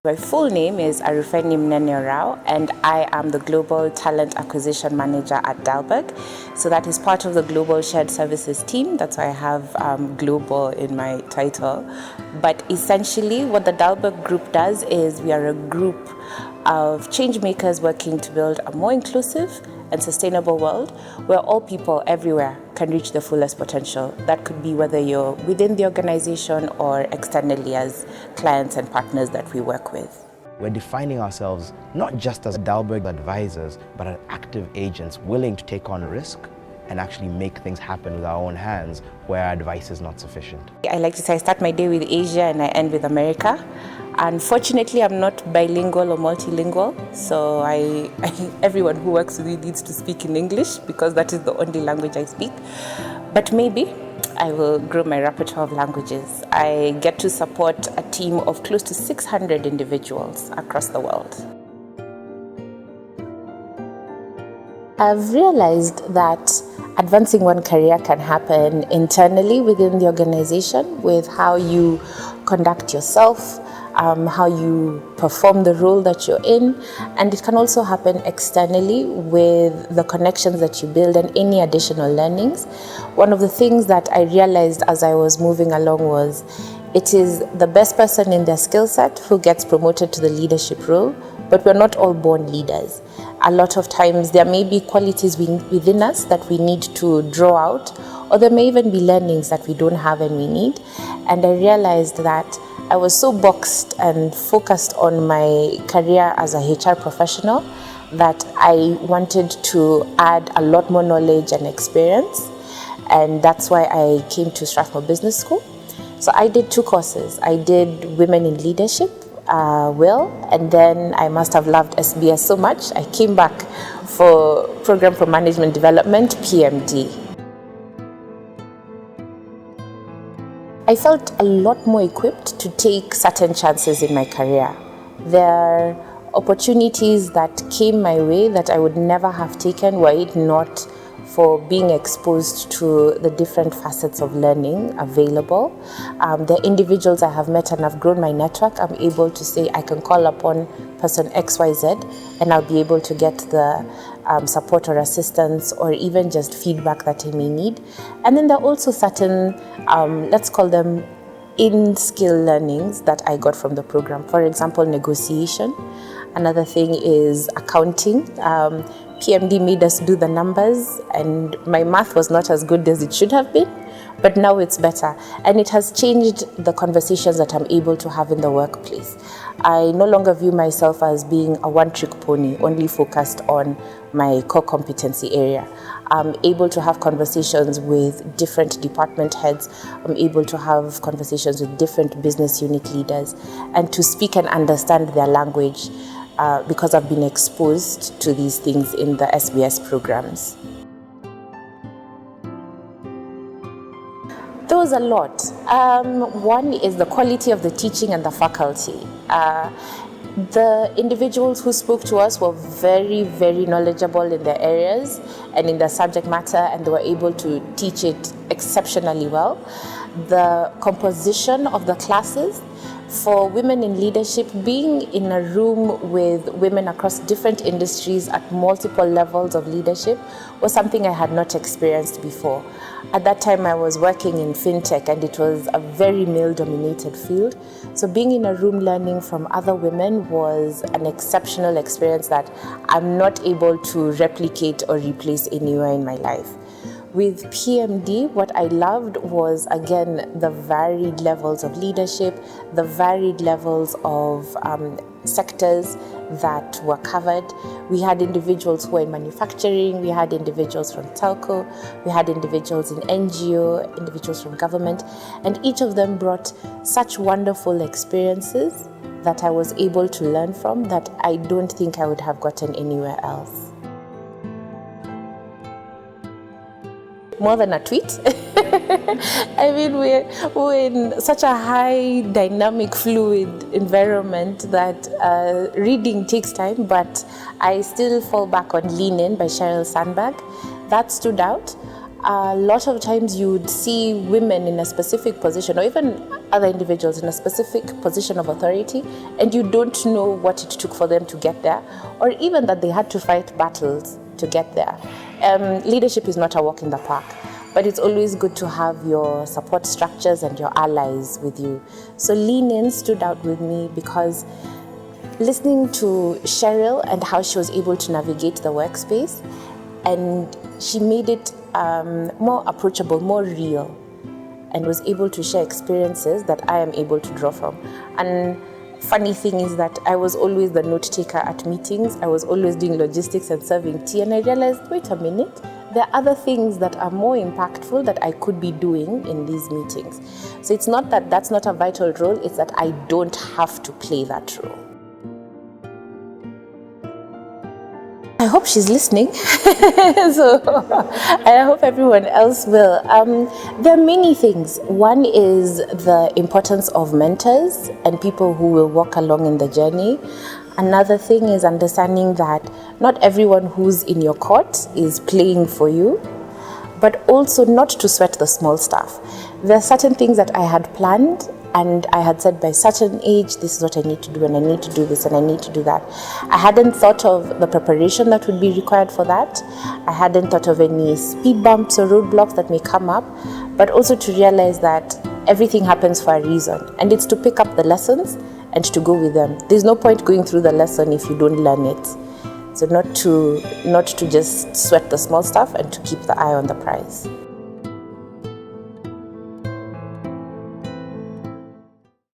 My full name is Arufeni Orawo, and I am the Global Talent Acquisition Manager at Dalberg. So that is part of the Global Shared Services team. That's why I have global in my title. But essentially what the Dalberg group does is we are a group of change makers working to build a more inclusive and sustainable world where all people everywhere can reach their fullest potential. That could be whether you're within the organization or externally as clients and partners that we work with. We're defining ourselves not just as Dalberg advisors, but as active agents willing to take on risk and actually make things happen with our own hands where advice is not sufficient. I like to say I start my day with Asia and I end with America. Unfortunately, I'm not bilingual or multilingual, so everyone who works with me needs to speak in English because that is the only language I speak. But maybe I will grow my repertoire of languages. I get to support a team of close to 600 individuals across the world. I've realized that advancing one career can happen internally within the organization with how you conduct yourself, how you perform the role that you're in, and it can also happen externally with the connections that you build and any additional learnings. One of the things that I realized as I was moving along was it is the best person in their skill set who gets promoted to the leadership role, but we're not all born leaders. A lot of times there may be qualities within us that we need to draw out, or there may even be learnings that we don't have and we need. And I realized that I was so boxed and focused on my career as a HR professional that I wanted to add a lot more knowledge and experience. And that's why I came to Strathmore Business School. So I did 2 courses. I did Women in Leadership, and then I must have loved SBS so much, I came back for Program for Management Development, PMD. I felt a lot more equipped to take certain chances in my career. There are opportunities that came my way that I would never have taken were it not for being exposed to the different facets of learning available. The individuals I have met and have grown my network, I'm able to say I can call upon person XYZ and I'll be able to get the support or assistance or even just feedback that I may need. And then there are also certain, let's call them in-skill learnings that I got from the program. For example, negotiation. Another thing is accounting. PMD made us do the numbers and my math was not as good as it should have been, but now it's better. And it has changed the conversations that I'm able to have in the workplace. I no longer view myself as being a one-trick pony, only focused on my core competency area. I'm able to have conversations with different department heads. I'm able to have conversations with different business unit leaders and to speak and understand their language because I've been exposed to these things in the SBS programs. There was a lot. One is the quality of the teaching and the faculty. The individuals who spoke to us were very, very knowledgeable in their areas and in their subject matter, and they were able to teach it exceptionally well. The composition of the classes, for women in leadership, being in a room with women across different industries at multiple levels of leadership was something I had not experienced before. At that time, I was working in fintech and it was a very male-dominated field. So being in a room learning from other women was an exceptional experience that I'm not able to replicate or replace anywhere in my life. With PMD, what I loved was, again, the varied levels of leadership, the varied levels of sectors that were covered. We had individuals who were in manufacturing, we had individuals from telco, we had individuals in NGO, individuals from government, and each of them brought such wonderful experiences that I was able to learn from that I don't think I would have gotten anywhere else. More than a tweet. I mean, we're in such a high dynamic, fluid environment that reading takes time, but I still fall back on Lean In by Sheryl Sandberg. That stood out. a lot of times you would see women in a specific position, or even other individuals in a specific position of authority, and you don't know what it took for them to get there, or even that they had to fight battles to get there. Leadership is not a walk in the park, but it's always good to have your support structures and your allies with you. So Lean In stood out with me because listening to Cheryl and how she was able to navigate the workspace, and she made it more approachable, more real, and was able to share experiences that I am able to draw from. And funny thing is that I was always the note taker at meetings. I was always doing logistics and serving tea, and I realized, wait a minute, there are other things that are more impactful that I could be doing in these meetings. So it's not that that's not a vital role, it's that I don't have to play that role. I hope she's listening. So I hope everyone else will. There are many things. One is the importance of mentors and people who will walk along in the journey. Another thing is understanding that not everyone who's in your court is playing for you, but also not to sweat the small stuff. There are certain things that I had planned, and I had said by certain age, this is what I need to do, and I need to do this, and I need to do that. I hadn't thought of the preparation that would be required for that. I hadn't thought of any speed bumps or roadblocks that may come up, but also to realize that everything happens for a reason, and it's to pick up the lessons and to go with them. There's no point going through the lesson if you don't learn it. So not to just sweat the small stuff and to keep the eye on the prize.